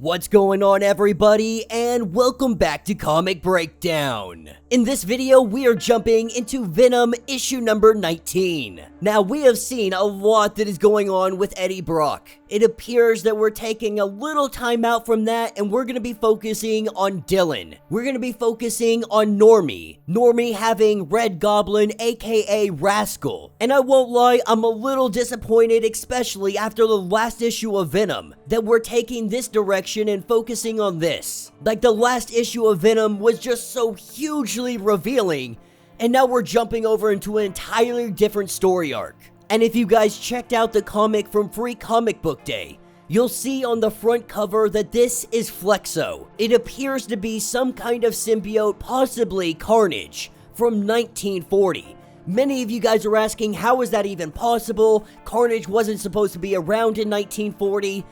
What's going on, everybody, and welcome back to Comic Breakdown. In this video, we are jumping into Venom issue number 19. Now, we have seen a lot that is going on with Eddie Brock. It appears that we're taking a little time out from that, and we're going to be focusing on Dylan. We're going to be focusing on Normie. Normie having Red Goblin, aka Rascal. And I won't lie, I'm a little disappointed, especially after the last issue of Venom, that we're taking this direction and focusing on this. Like, the last issue of Venom was just so hugely revealing, and now we're jumping over into an entirely different story arc. And if you guys checked out the comic from Free Comic Book Day, you'll see on the front cover that this is Flexo. It appears to be some kind of symbiote, possibly Carnage, from 1940. Many of you guys are asking, how is that even possible? Carnage wasn't supposed to be around in 1940.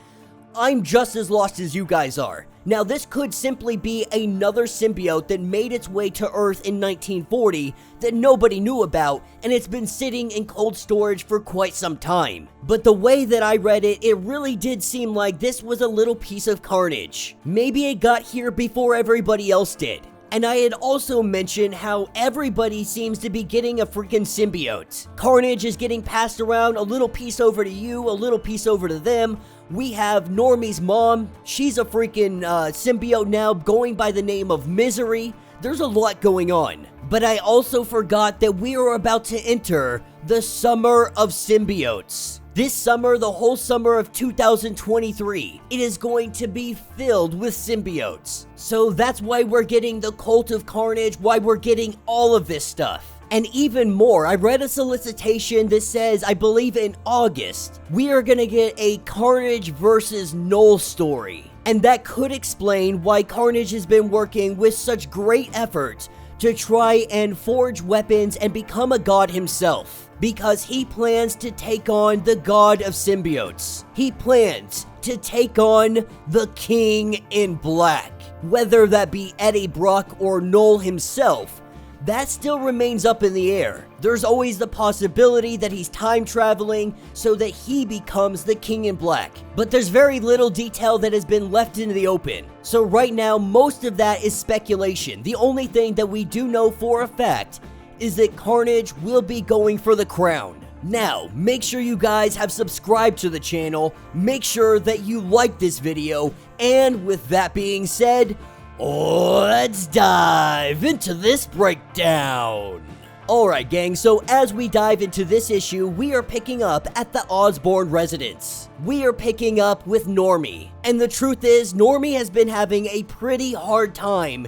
I'm just as lost as you guys are. Now, this could simply be another symbiote that made its way to Earth in 1940 that nobody knew about, and it's been sitting in cold storage for quite some time. But the way that I read it, it really did seem like this was a little piece of Carnage. Maybe it got here before everybody else did. And I had also mentioned how everybody seems to be getting a freaking symbiote. Carnage is getting passed around, a little piece over to you, a little piece over to them. We have Normie's mom. She's a freaking symbiote now, going by the name of Misery. There's a lot going on. But I also forgot that we are about to enter the Summer of Symbiotes. This summer, the whole summer of 2023, it is going to be filled with symbiotes. So that's why we're getting the Cult of Carnage, why we're getting all of this stuff. And even more, I read a solicitation that says, I believe in August, we are gonna get a Carnage versus Null story. And that could explain why Carnage has been working with such great effort to try and forge weapons and become a god himself. Because he plans to take on the god of symbiotes. He plans to take on the King in Black. Whether that be Eddie Brock or Null himself, that still remains up in the air. There's always the possibility that he's time traveling so that he becomes the King in Black. But there's very little detail that has been left in the open. So right now, most of that is speculation. The only thing that we do know for a fact is that Carnage will be going for the crown. Now, make sure you guys have subscribed to the channel, make sure that you like this video, and with that being said, let's dive into this breakdown. Alright gang, so as we dive into this issue, we are picking up at the Osborn residence. We are picking up with Normie. And the truth is, Normie has been having a pretty hard time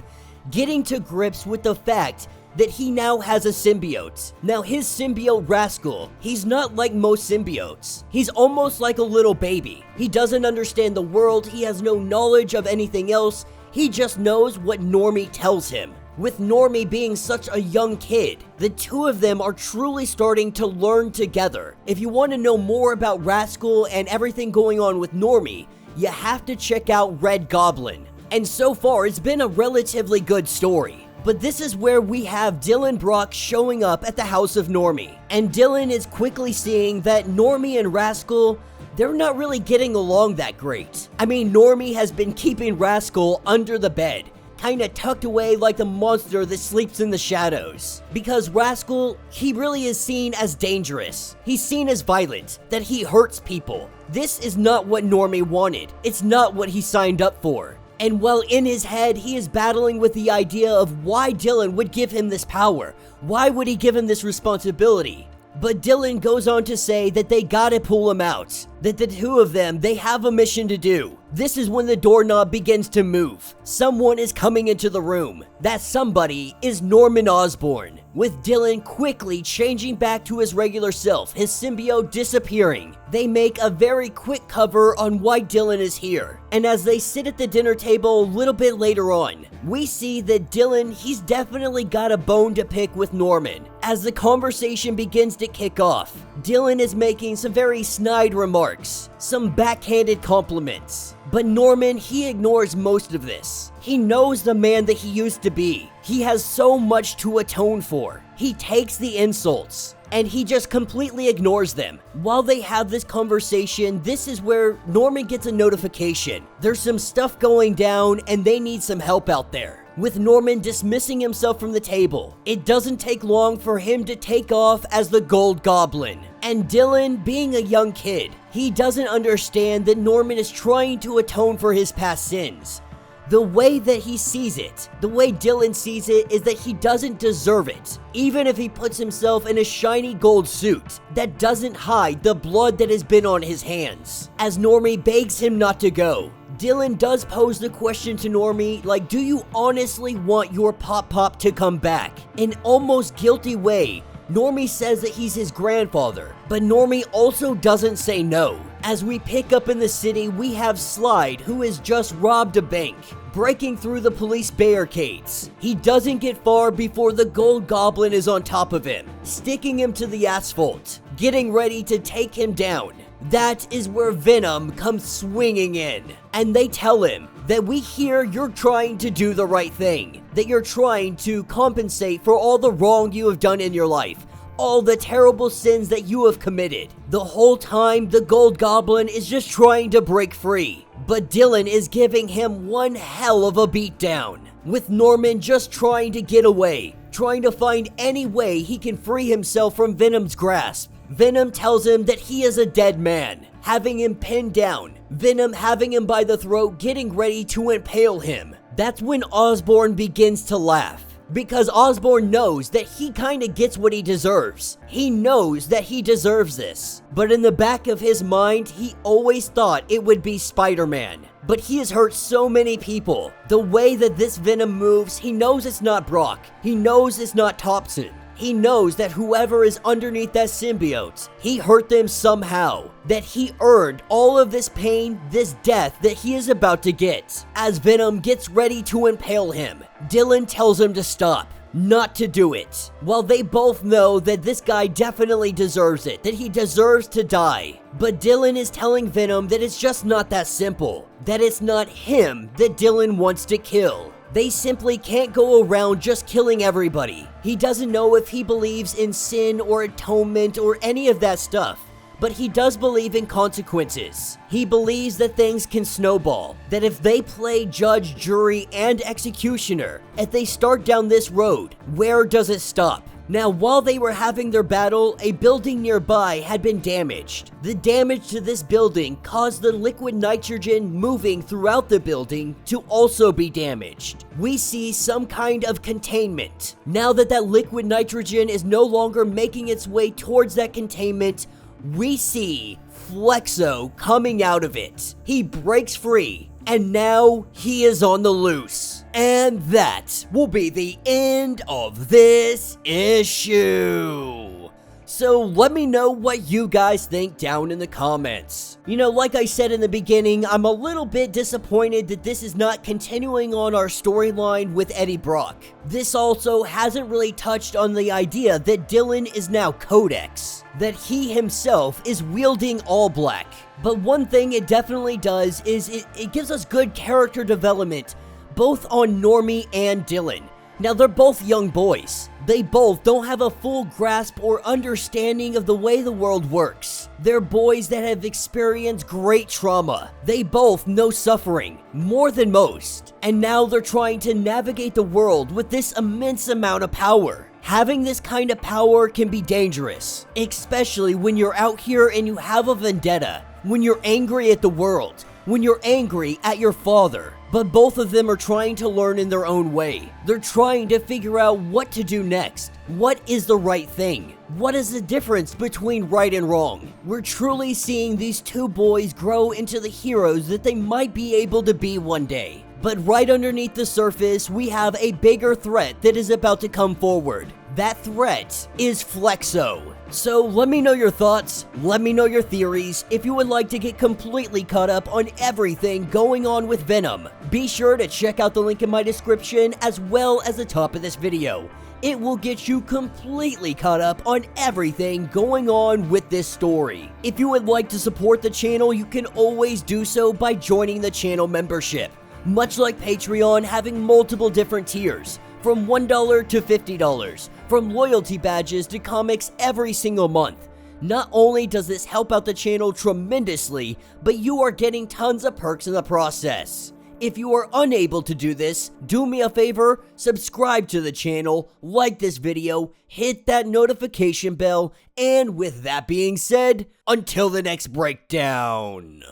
getting to grips with the fact that he now has a symbiote. Now, his symbiote Rascal, he's not like most symbiotes. He's almost like a little baby. He doesn't understand the world, he has no knowledge of anything else, he just knows what Normie tells him. With Normie being such a young kid, the two of them are truly starting to learn together. If you want to know more about Rascal and everything going on with Normie, you have to check out Red Goblin. And so far, it's been a relatively good story. But this is where we have Dylan Brock showing up at the house of Normie. And Dylan is quickly seeing that Normie and Rascal, they're not really getting along that great. I mean, Normie has been keeping Rascal under the bed, kinda tucked away like the monster that sleeps in the shadows. Because Rascal, he really is seen as dangerous. He's seen as violent, that he hurts people. This is not what Normie wanted. It's not what he signed up for. And while in his head, he is battling with the idea of why Dylan would give him this power. Why would he give him this responsibility? But Dylan goes on to say that they gotta pull him out. That the two of them, they have a mission to do. This is when the doorknob begins to move. Someone is coming into the room. That somebody is Norman Osborn, with Dylan quickly changing back to his regular self, his symbiote disappearing. They make a very quick cover on why Dylan is here. And as they sit at the dinner table a little bit later on, we see that Dylan, he's definitely got a bone to pick with Norman. As the conversation begins to kick off, Dylan is making some very snide remarks, some backhanded compliments. But Norman, he ignores most of this. He knows the man that he used to be. He has so much to atone for. He takes the insults. and he just completely ignores them. While they have this conversation, this is where Norman gets a notification. There's some stuff going down and they need some help out there. With Norman dismissing himself from the table, it doesn't take long for him to take off as the Gold Goblin. And Dylan, being a young kid, he doesn't understand that Norman is trying to atone for his past sins. The way that he sees it, the way Dylan sees it, is that he doesn't deserve it, even if he puts himself in a shiny gold suit that doesn't hide the blood that has been on his hands. As Normie begs him not to go, Dylan does pose the question to Normie, like, do you honestly want your Pop to come back? In almost guilty way, Normie says that he's his grandfather, but Normie also doesn't say no. As we pick up in the city, we have Slide, who has just robbed a bank, breaking through the police barricades. He doesn't get far before the Gold Goblin is on top of him, sticking him to the asphalt, getting ready to take him down. That is where Venom comes swinging in, and they tell him that we hear you're trying to do the right thing, that you're trying to compensate for all the wrong you have done in your life, all the terrible sins that you have committed. The whole time, the Gold Goblin is just trying to break free, but Dylan is giving him one hell of a beatdown, with Norman just trying to get away, trying to find any way he can free himself from Venom's grasp. Venom tells him that he is a dead man, having him pinned down. Venom having him by the throat, getting ready to impale him. That's when Osborn begins to laugh, because Osborn knows that he kinda gets what he deserves. He knows that he deserves this, but in the back of his mind, he always thought it would be Spider-Man. But he has hurt so many people. The way that this Venom moves, he knows it's not Brock. He knows it's not Thompson. He knows that whoever is underneath that symbiote, he hurt them somehow, that he earned all of this pain, this death that he is about to get. As Venom gets ready to impale him, Dylan tells him to stop, not to do it. While they both know that this guy definitely deserves it, that he deserves to die. But Dylan is telling Venom that it's just not that simple, that it's not him that Dylan wants to kill. They simply can't go around just killing everybody. He doesn't know if he believes in sin or atonement or any of that stuff, but he does believe in consequences. He believes that things can snowball, that if they play judge, jury, and executioner, if they start down this road, where does it stop? Now, while they were having their battle, a building nearby had been damaged. The damage to this building caused the liquid nitrogen moving throughout the building to also be damaged. We see some kind of containment. Now that that liquid nitrogen is no longer making its way towards that containment, we see Flexo coming out of it. He breaks free, and now he is on the loose. And that will be the end of this issue. So let me know what you guys think down in the comments. You know, like I said in the beginning, I'm a little bit disappointed that this is not continuing on our storyline with Eddie Brock. This also hasn't really touched on the idea that Dylan is now Codex, that he himself is wielding All Black. But one thing it definitely does is it gives us good character development, both on Normie and Dylan. Now, they're both young boys. They both don't have a full grasp or understanding of the way the world works. They're boys that have experienced great trauma. They both know suffering, more than most. And now they're trying to navigate the world with this immense amount of power. Having this kind of power can be dangerous, especially when you're out here and you have a vendetta, when you're angry at the world, when you're angry at your father. But both of them are trying to learn in their own way. They're trying to figure out what to do next. What is the right thing? What is the difference between right and wrong? We're truly seeing these two boys grow into the heroes that they might be able to be one day. But right underneath the surface, we have a bigger threat that is about to come forward. That threat is Flexo. So let me know your thoughts, let me know your theories. If you would like to get completely caught up on everything going on with Venom, be sure to check out the link in my description as well as the top of this video. It will get you completely caught up on everything going on with this story. If you would like to support the channel, you can always do so by joining the channel membership. Much like Patreon, having multiple different tiers, from $1 to $50. from loyalty badges to comics every single month. Not only does this help out the channel tremendously, but you are getting tons of perks in the process. If you are unable to do this, do me a favor, subscribe to the channel, like this video, hit that notification bell, and with that being said, until the next breakdown.